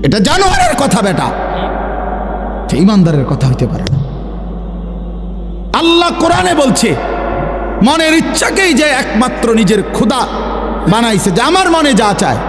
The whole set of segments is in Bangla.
এটা জানোয়ারের কথা বেটা, ইমানদারের কথা হইতে পারে না। আল্লাহ কোরআনে বলছে মনের ইচ্ছাকেই যে একমাত্র নিজের খোদা বানাইছে, যে আমার মনে যা চায়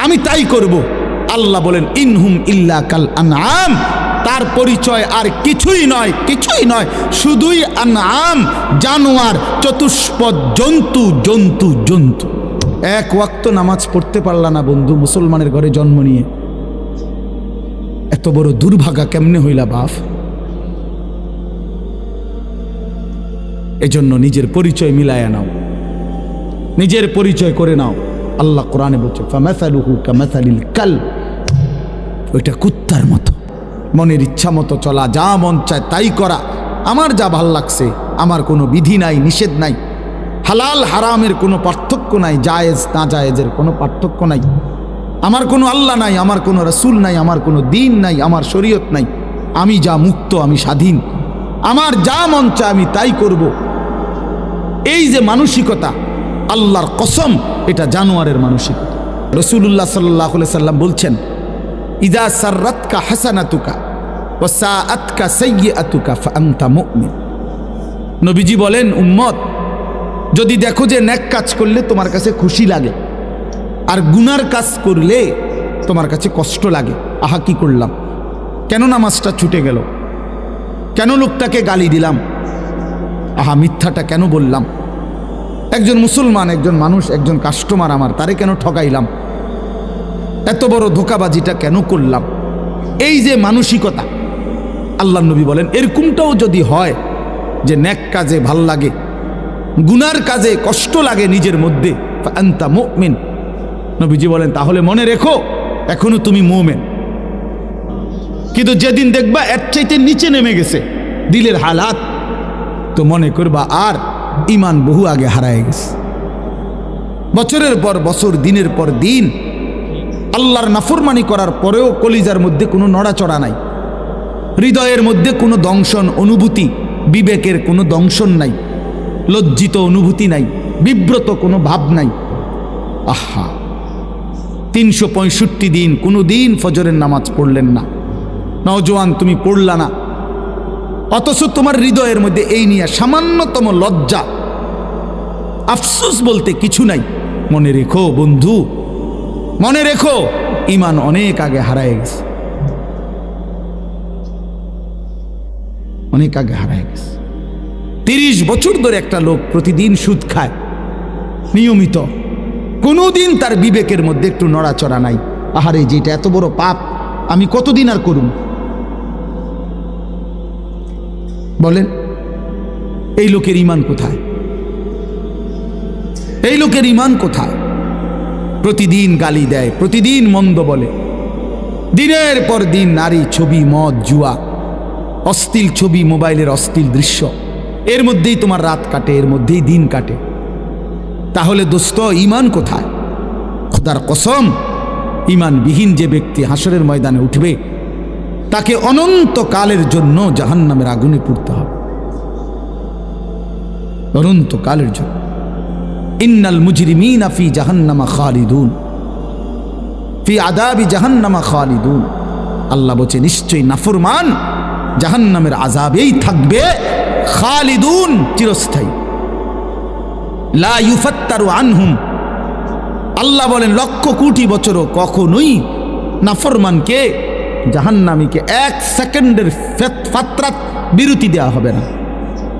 আমি তাই করব। আল্লাহ বলেন ইনহুম ইল্লা কাল আনআম, তার পরিচয় আর কিছুই নয়, কিছুই নয়, শুধুই আনআম, জানোয়ার, চতুষ্পদ জন্তু, জন্তু জন্তু। এক ওয়াক্ত নামাজ পড়তে পারলা না বন্ধু, মুসলমানের ঘরে জন্ম নিয়ে, এত বড় দুর্ভাগা কেমনে হইলা বাপ? এজন্য নিজের পরিচয় মিলায়া নাও, নিজের পরিচয় করে নাও। আল্লাহ কোরআনে বলছে ফামাসালুহু কামাসালিল কালব, ওইটা কুত্তার মতো, মনের ইচ্ছা মতো চলা, যা মন চায় তাই করা, আমার যা ভাল লাগছে, আমার কোনো বিধি নাই, নিষেধ নাই, হালাল হারামের কোনো পার্থক্য নাই, জায়েজ না জায়েজের কোনো পার্থক্য নাই, আমার কোনো আল্লাহ নাই, আমার কোনো রাসূল নাই, আমার কোনো দিন নাই, আমার শরীয়ত নাই, আমি যা মুক্ত, আমি স্বাধীন, আমার যা মন চায় আমি তাই করব। এই যে মানসিকতা, আল্লাহর কসম এটা জানোয়ারের মানসিকতা। রাসূলুল্লাহ সাল্লাল্লাহু আলাইহি সাল্লাম বলছেন ইযা সাররাতকা হাসানাতুকা ওয়া সাআতকা সাইয়্যাতুকা ফাআনতা মুমিন। নবীজি বলেন উম্মত, যদি দেখো যে নেক কাজ করলে তোমার কাছে খুশি লাগে, আর গুনার কাজ করলে তোমার কাছে কষ্ট লাগে, আহা কি করলাম, কেন নামাজটা ছুটে গেল, কেন লোকটাকে গালি দিলাম, আহা মিথ্যাটা কেন বললাম, একজন মুসলমান, একজন মানুষ, একজন কাস্টমার আমার, তারে কেন ঠকাইলাম, এত বড় ধোঁকাবাজিটা কেন করলাম, এই যে মানসিকতা, আল্লাহ নবী বলেন এরকমটাও যদি হয় যে নেক কাজে ভাল লাগে, গুনার কাজে কষ্ট লাগে নিজের মধ্যে, ফাআনতা মুমিন, নবীজি বলেন তাহলে মনে রেখো এখনো তুমি মুমিন। কিন্তু যেদিন দেখবা এর চাইতে নিচে নেমে গেছে দিলের হালাত, তো মনে করবা আর ইমান বহু আগে হারায় গেছে। বছরের পর বছর, দিনের পর দিন আল্লাহর নাফরমানি করার পরেও কলিজার মধ্যে কোনো নড়াচড়া নাই, হৃদয়ের মধ্যে কোনো দংশন অনুভূতি, বিবেকের কোনো দংশন নাই, লজ্জিত অনুভূতি নাই, বিব্রত কোনো ভাব নাই। আহা, 365 দিন কোনো দিন ফজরের নামাজ পড়লেন না, নওজোয়ান তুমি পড়লা না, অথচ তোমার হৃদয়ের মধ্যে এই নিয়ে সামান্যতম লজ্জা, আফসোস বলতে কিছু নাই। মনে রেখো বন্ধু, মনে রেখো ইমান অনেক আগে হারায় গেছে, অনেক আগে হারায় গেছে। 30 বছর ধরে একটা লোক প্রতিদিন সুদ খায় নিয়মিত, কোনোদিন তার বিবেকের মধ্যে একটু নড়াচড়া নাই, আহারে যেটা এত বড় পাপ আমি কতদিন আর করুম, বলেন এই লোকের ইমান কোথায়? এই লোকের ইমান কোথায়? প্রতিদিন গালি দেয়, প্রতিদিন মন্দ বলে, দিনের পর দিন নারী ছবি, মদ, জুয়া, অশ্লীল ছবি, মোবাইলের অশ্লীল দৃশ্য, এর মধ্যেই তোমার রাত কাটে, এর মধ্যেই দিন কাটে। তাহলে দোস্ত ইমান কোথায়? খোদার কসম, ইমানবিহীন যে ব্যক্তি হাসরের ময়দানে উঠবে তাকে অনন্তকালের জন্য জাহান্নামের আগুনে পুড়তে হবে, অনন্তকালের জন্য। ইন্নাল মুজরিমিনা ফি জাহান্নামা খালিদুন, ফি আযাবি জাহান্নামা খালিদুন। আল্লাহ বলছে নিশ্চয়ই নাফরমান জাহান্নামের আযাবেই থাকবে, খালিদুন, চিরস্থায়ী, লা ইউফাত্তারু আনহুম। আল্লাহ বলেন লক্ষ কোটি বছরও কখনোই নাফরমানকে, জাহান্নামীকে 1 সেকেন্ডের ফাতরাত বিরতি দেওয়া হবে না।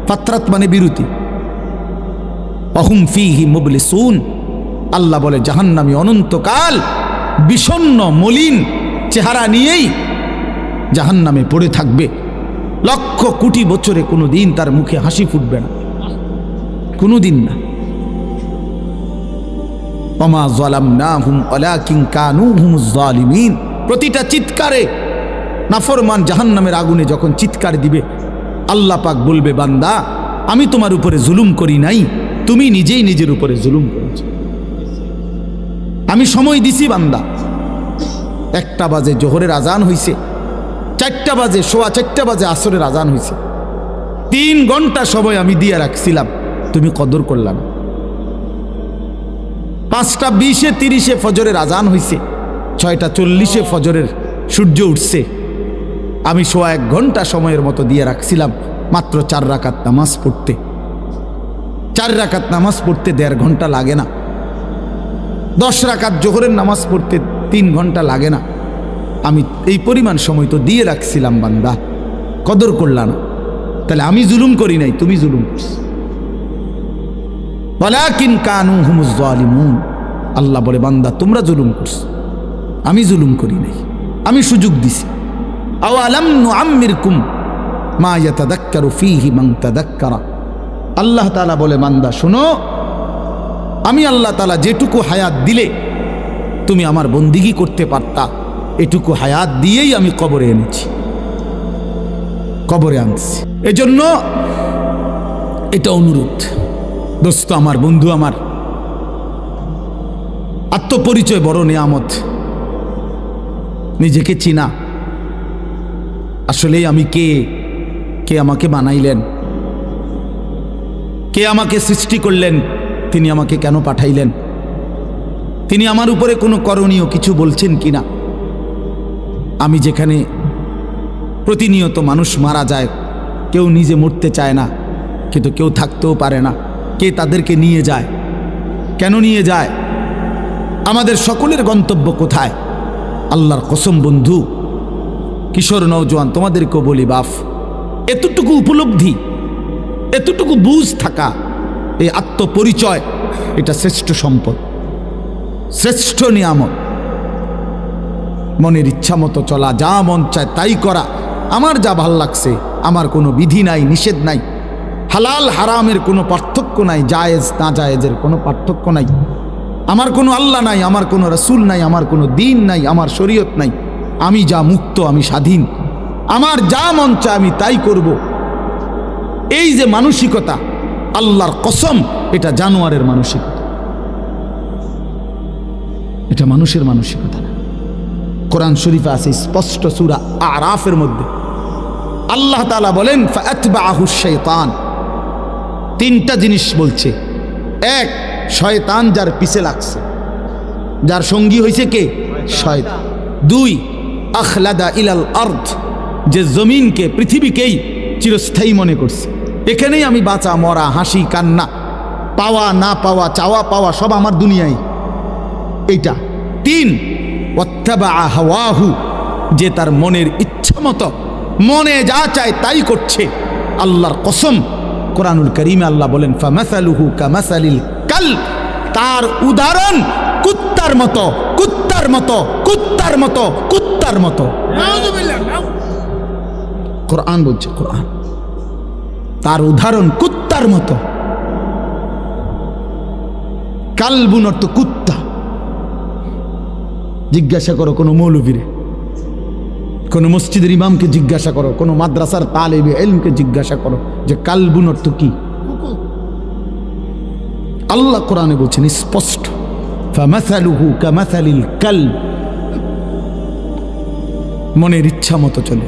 ফাতরাত মানে বিরতি। অহুম ফিহি মুবলিসুন, আল্লাহ বলে জাহান্নামী অনন্তকাল বিষণ্ণ মলিন চেহারা নিয়েই জাহান্নামে পড়ে থাকবে, লক্ষ কোটি বছরে কোনো দিন তার মুখে হাসি ফুটবে না, কোনো দিন না। ওমা যালামনাহুম ওয়ালাকিন কানু হুমুজ জালিমিন। প্রতিটা চিৎকারে নাফরমান জাহান্নামের আগুনে যখন চিৎকার দিবে, আল্লাহ পাক বলবে বান্দা আমি তোমার উপরে জুলুম করি নাই, তুমি নিজেই নিজের উপরে জুলুম করেছো। আমি সময় দিছি বান্দা, 1টা বাজে জোহরের আজান হইছে, 4টা বাজে, 4:15 বাজে আসরের আজান হইছে, 3 ঘন্টা সময় আমি দিয়ে রাখছিলাম, তুমি কদর করলাম। 5টা 20-30 ফজরের আজান হইছে, 6:40 ফজরের সূর্য উঠছে, আমি 1.5 ঘন্টা সময়ের মতো দিয়ে রাখছিলাম মাত্র 4 রাকাত নামাজ পড়তে। 4 রাকাত নামাজ পড়তে 1.5 ঘন্টা লাগে না। 10 রাকাত জোহরের নামাজ পড়তে 3 ঘন্টা লাগে না। আমি এই পরিমাণ সময় তো দিয়ে রাখছিলাম, বান্দা কদর করলা না। তাহলে আমি জুলুম করি নাই, তুমি জুলুম করছো। ওয়ালাকিন কানু হুমুজ জালিমুন, আল্লাহ বলে বান্দা তোমরা জুলুম করছো, আমি জুলুম করি নাই, আমি সুযোগ দিছি। আওয়ালাম নুআম্মিরকুম মা ইয়াতাযাক্কারু ফীহি মান তাযাক্কারা, আল্লাহ তাআলা বলে বান্দা শোনো, আমি আল্লাহ তাআলা যেটুকু হায়াত দিলে তুমি আমার বন্দিগি করতে পারতা, এটুকু হায়াত দিয়েই আমি কবরে এনেছি, কবরে আনছি। এজন্য এটা অনুরোধ, দোস্ত আমার, বন্ধু আমার, আত্মপরিচয় বড় নিয়ামত। নিজেকে চিনা, আসলেই আমি কে, কে আমাকে বানাইলেন, কে আমাকে সৃষ্টি করলেন, তিনি আমাকে কেন পাঠাইলেন, তিনি আমার উপরে কোনো করণীয় কিছু বলছেন কিনা। আমি যেখানে প্রতিনিয়ত মানুষ মারা যায়, কেউ নিজে মরতে চায় না, কিন্তু কেউ থাকতেও পারে না, কে তাদেরকে নিয়ে যায়, কেন নিয়ে যায়, আমাদের সকলের গন্তব্য কোথায়? আল্লাহর কসম বন্ধু, কিশোর নওজোয়ান, তোমাদেরকেও বলি বাপ, এতটুকু উপলব্ধি, এতটুকু বুঝ থাকা, এই আত্মপরিচয়, এটা শ্রেষ্ঠ সম্পদ, শ্রেষ্ঠ নিয়ামত। মনের ইচ্ছা মতো চলা, যা মন চায় তাই করা, আমার যা ভাল লাগছে, আমার কোনো বিধি নাই, নিষেধ নাই, হালাল হারামের কোনো পার্থক্য নাই, জায়েজ না জায়েজের কোনো পার্থক্য নাই, আমার কোনো আল্লাহ নাই, আমার কোনো রসুল নাই, আমার কোনো দিন নাই, আমার শরীয়ত নাই, আমি যা মুক্ত, আমি স্বাধীন, আমার যা মন চায় আমি তাই করব। এই যে মানসিকতা, আল্লাহর কসম এটা জানোয়ারের মানসিকতা, এটা মানুষের মানসিকতা না। কোরআন শরীফে আছে স্পষ্ট, সূরা আরাফের মধ্যে আল্লাহ তাআলা বলেন ফাআতবাহু শাইতান, 3টা জিনিস বলছে। 1, শয়তান যার পিছে লাগছে, যার সঙ্গী হয়েছে কে? শয়তান। 2, আখলাদা ইলাল আরদ, যে জমিনকে, পৃথিবীকেই চিরস্থায়ী মনে করছে, এখানেই আমি বাঁচা মরা, হাসি কান্না, পাওয়া না পাওয়া, চাওয়া পাওয়া সব আমার দুনিয়ায়, এইটা। 3, ওয়াত্তাবা হাওয়াহু, যে তার মনের ইচ্ছা মতো মনে যা চায় তাই করছে। আল্লাহর কসম, কোরআনুল কারীমে আল্লাহ বলেন ফামাসালুহু কামাসালিল কালব, তার উদাহরণ কুত্তার মতো, কুত্তার মতো, কুত্তার মতো, কুত্তার মতো। কোরআন বলছে, কোরআন, তার উদাহরণ কুত্তার মতো। কালবুন অর্থ কুত্তা। জিজ্ঞাসা করো কোনো মৌলবীরে, কোনো মসজিদের ইমামকে জিজ্ঞাসা করো, কোনো মাদ্রাসার তালেবে ইলমকে জিজ্ঞাসা করো যে কালবুন অর্থ কি। আল্লাহ কোরআনে বলছেন স্পষ্ট, ফামাসালুহু কামাসালিল কালব, মনের ইচ্ছা মতো চলে।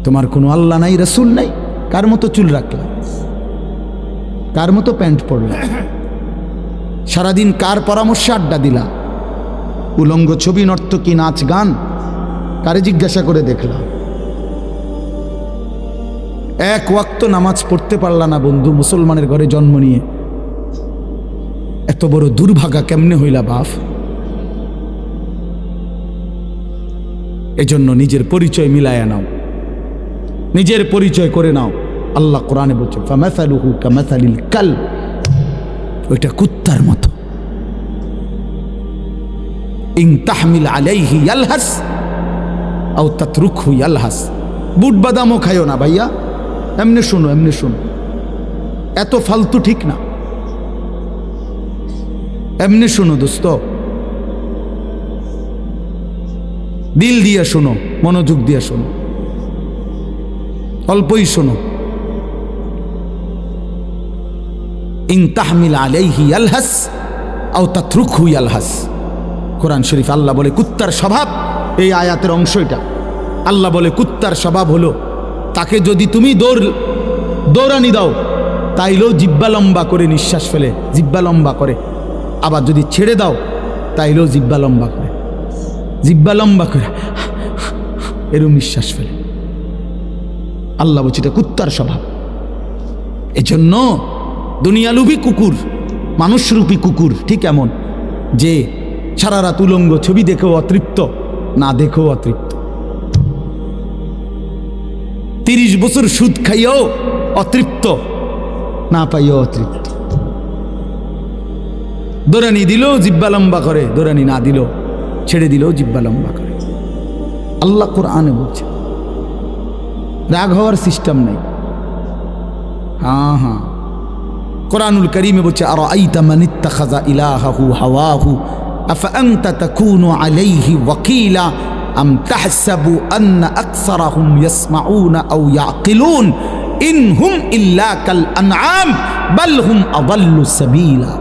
তোমার কোনো আল্লাহ নাই, রাসূল নাই, কার মতো চুল রাখলা, কার মতো প্যান্ট পরলা, সারাদিন কার পরামর্শে আড্ডা দিলা, উলঙ্গ ছবি, নর্তকী, নাচ গান, কারে জিজ্ঞাসা করে দেখলা। 1 ওয়াক্ত নামাজ পড়তে পারলা না বন্ধু, মুসলমানের ঘরে জন্ম নিয়ে। এত বড় দুর্ভাগা কেমনে হইলা বাপ? এজন্য নিজের পরিচয় মিলায়া নাও, নিজের পরিচয় করে নাও। আল্লাহ কোরআনে বলছে ফামাসালুহু কামাসালিল কালব, ওইটা কুত্তার মতো। ইন তাহমিল আলাইহি ইয়ালহাস আও তাতরুকহু ইয়ালহাস, বুট বাদামও খাইও না ভাইয়া, এমনি শুনো, এমনি শুনো, এত ফালতু ঠিক না, এমনি শুনো দোস্ত, দিল দিয়ে শোনো, মনোযোগ দিয়ে শোনো, অল্পই শোনো। ইন তাহমিল আলাইহি ইয়ালহাস আও তাতরুকহু ইয়ালহাস, কোরআন শরীফ আল্লাহ বলে কুত্তার স্বভাব, এই আয়াতের অংশ এটা। আল্লাহ বলে কুত্তার স্বভাব হলো, তাকে যদি তুমি দৌড়ানি দাও তাইলেও জিব্বা লম্বা করে নিঃশ্বাস ফেলে, জিব্বা লম্বা করে, আবার যদি ছেড়ে দাও তাইলেও জিব্বা লম্বা করে, জিব্বা লম্বা করে এরম নিঃশ্বাস ফেলে। আল্লাহ বলছে এটা কুত্তার স্বভাব। এজন্য দুনিয়ালুভী কুকুর, মানুষরূপী কুকুর ঠিক এমন যে সারা রাত উলঙ্গ ছবি দেখেও অতৃপ্ত, না দেখেও অতৃপ্ত। 30 বছর সুদ খাইও অতৃপ্ত, না পাইও অতৃপ্ত। দৌড়ানি দিলেও জিব্বা লম্বা করে, দৌড়ানি না দিলেও, ছেড়ে দিলেও জিব্বা লম্বা করে। আল্লাহ কোরআনে বলছে রাগ হওয়ার সিস্টেম নেই। হ্যাঁ হ্যাঁ, কোরআনুল কারীমে বলছে আরাআইতা মান ইত্তাখাযা ইলাহাহু হাওয়াহু আফাআনতা তাকুনু আলাইহি ওয়াকিলা আম তাহসাবু আন্না আকসারাহুম ইয়াসমাউনা আও ইয়াকিলুন ইনহুম ইল্লা কাল আনআম বাল হুম আযাল্লু সাবিলা।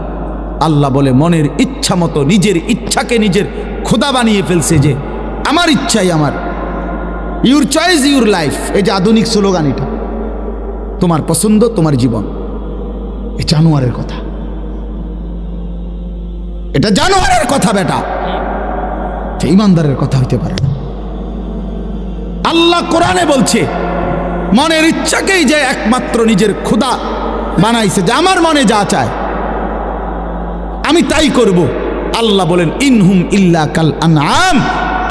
আল্লাহ বলে মনের ইচ্ছা মতো নিজের ইচ্ছাকে নিজের খোদা বানিয়ে ফেলছে, যে আমার ইচ্ছাই আমার, ইউর চয়েস ইউর লাইফ। এই যে আধুনিক স্লোগান, এটা তোমার পছন্দ তোমার জীবন। এ জানোয়ারের কথা, এটা জানোয়ারের কথা বেটা, ইমানদারের কথা হইতে পারে না। আল্লাহ কোরআনে বলছে মনের ইচ্ছাকেই যে একমাত্র নিজের খোদা বানাইছে, যে আমার মনে যা চায় আমি তাই করব। আল্লাহ বলেন ইনহুম ইল্লা কাল আনআম,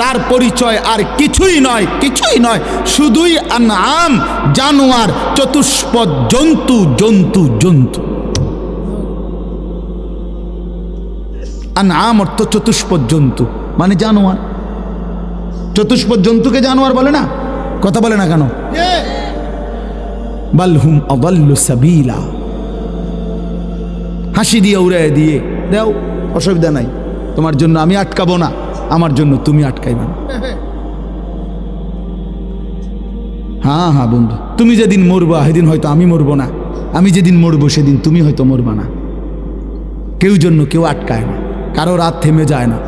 তার পরিচয় আর কিছুই নয়, কিছুই নয়, শুধুই আনআম, জানোয়ার, চতুষ্পদ জন্তু, জন্তু জন্তু। আনআম অর্থ চতুষ্পদ জন্তু, মানে জানোয়ার। চতুষ্পদ জন্তুকে জানোয়ার বলে না? কথা বলে না কেন? বাল হুম আযাল্লু সাবিলা। হাসি দিয়ে উড়াই দিয়ে দাও, অসুবিধা নাই, তোমার জন্য আমি আটকাবো না, আমার জন্য তুমি আটকাইবা না। হ্যাঁ হ্যাঁ বন্ধু, তুমি যেদিন মরবা সেদিন হয়তো আমি মরবো না, আমি যেদিন মরবো সেদিন তুমি হয়তো মরবা না। কেউ জন্য কেউ আটকায় না, কারো রাত থেমে যায় না,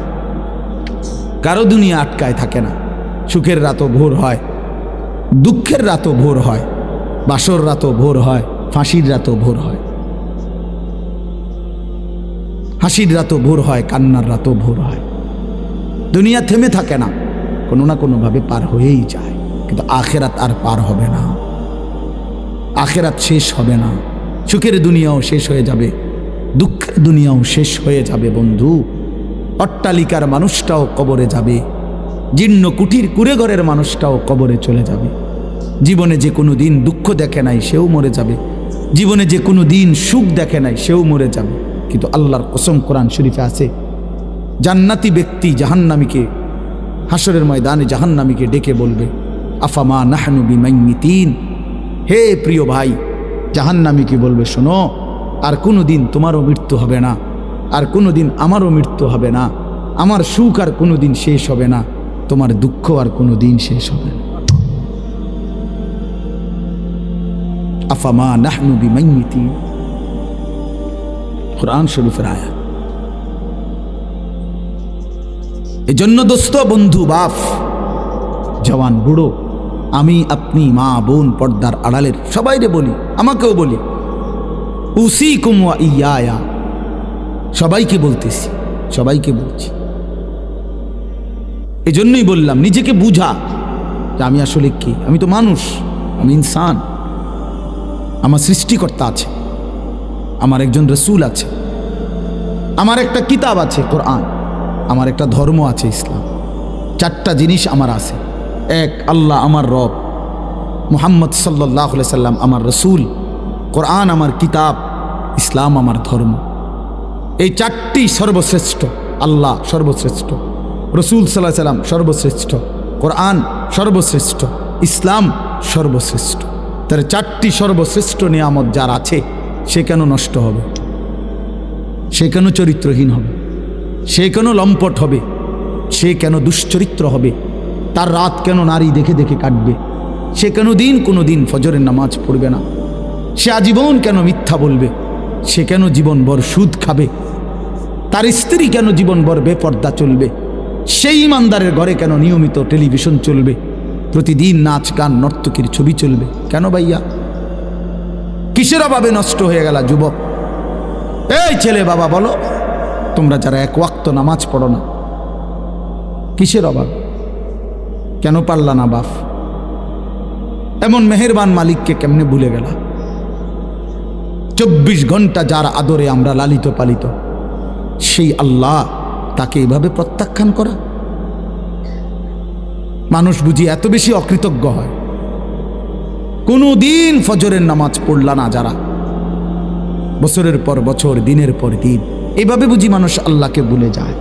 কারো দুনিয়া আটকায় থাকে না। সুখের রাতও ভোর হয়, দুঃখের রাতও ভোর হয়, বাসর রাতও ভোর হয়, ফাঁসির রাতও ভোর হয়, হাসির রাতও ভোর হয়, কান্নার রাতও ভোর হয়। দুনিয়া থেমে থাকে না, কোনো না কোনোভাবে পার হয়েই যায়। কিন্তু আখেরাত আর পার হবে না, আখেরাত শেষ হবে না। সুখের দুনিয়াও শেষ হয়ে যাবে, দুঃখের দুনিয়াও শেষ হয়ে যাবে বন্ধু। অট্টালিকার মানুষটাও কবরে যাবে, জীর্ণ কুঠির কুড়ে ঘরের মানুষটাও কবরে চলে যাবে। জীবনে যে কোনো দিন দুঃখ দেখে নাই সেও মরে যাবে, জীবনে যে কোনো দিন সুখ দেখে নাই সেও মরে যাবে। কিন্তু আল্লাহর কসম কোরআন শরীফে আছে, জান্নাতি ব্যক্তি জাহান্নামীকে হাসরের ময়দানে জাহান্নামীকে ডেকে বলবে আফামা নাহনু বিমাইয়িতিন। হে প্রিয় ভাই, জাহান্নামীকে বলবে শোনো, আর কোনো দিন তোমারও মৃত্যু হবে না, আর কোনো দিন আমারও মৃত্যু হবে না, আমার সুখ আর কোনো দিন শেষ হবে না, তোমার দুঃখ আর কোনো দিন শেষ হবে না। আফামা নাহনু বিমাইয়িতিন, কোরআন শরীফের আয়াত। এজন্য দোস্ত, বন্ধু, বাপ, জওয়ান, বুড়ো, আমি, আপনি, মা, বোন, পর্দার আড়ালের সবাইরে বলি, আমাকেও বলি, উসিকুম ওয়া ইয়া, সবাইকে বলতেছি, সবাইকে বলছি। এজন্যই বললাম নিজেকে বুঝা যে আমি আসলে কি। আমি তো মানুষ, আমি ইনসান, আমার সৃষ্টিকর্তা আছে, আমার একজন রসুল আছে, আমার একটা কিতাব আছে কোরআন, আমার একটা ধর্ম আছে ইসলাম। 4টা জিনিস আমার আছে। এক, আল্লাহ আমার রব, মুহাম্মদ সাল্লাল্লাহু আলাইহি সাল্লাম আমার রসুল, কোরআন আমার কিতাব, ইসলাম আমার ধর্ম। এই 4টি সর্বশ্রেষ্ঠ। আল্লাহ সর্বশ্রেষ্ঠ, রসুল সাল্লাল্লাহু আলাইহি সাল্লাম সর্বশ্রেষ্ঠ, কোরআন সর্বশ্রেষ্ঠ, ইসলাম সর্বশ্রেষ্ঠ। তার 4টি সর্বশ্রেষ্ঠ নিয়ামত যার আছে, সে কেন নষ্ট হবে? সে কেন চরিত্রহীন হবে? সে কেন লম্পট হবে? সে কেন দুশ্চরিত্র হবে? তার রাত কেন নারী দেখে দেখে কাটবে? সে কেন কোনো দিন ফজরের নামাজ পড়বে না? সে আজীবন কেন মিথ্যা বলবে? সে কেন জীবনভর সুদ খাবে? তার স্ত্রী কেন জীবনভর বেপর্দা চলবে? সেই ইমানদারের ঘরে কেন নিয়মিত টেলিভিশন চলবে? প্রতিদিন নাচ গান নর্তকীর ছবি চলবে? কেন ভাইয়া? কিসের অভাবে নষ্ট হয়ে গেল যুবক? এই ছেলে বাবা বলো, তোমরা যারা এক ওয়াক্ত নামাজ পড়ো না, কিসের অভাব? কেন পারলা না বাপ? এমন মেহেরবান মালিককে কেমনে ভুলে গেলা? 24 ঘন্টা যার আদরে আমরা লালিত পালিত, সেই আল্লাহ তাকে এভাবে প্রত্যাখ্যান করা? মানুষ বুঝি এত বেশি অকৃতজ্ঞ হয়? কোনো দিন ফজরের নামাজ পড়লা না যারা, বছরের পর বছর, দিনের পর দিন, এভাবে বুঝি মানুষ আল্লাহকে ভুলে যায়?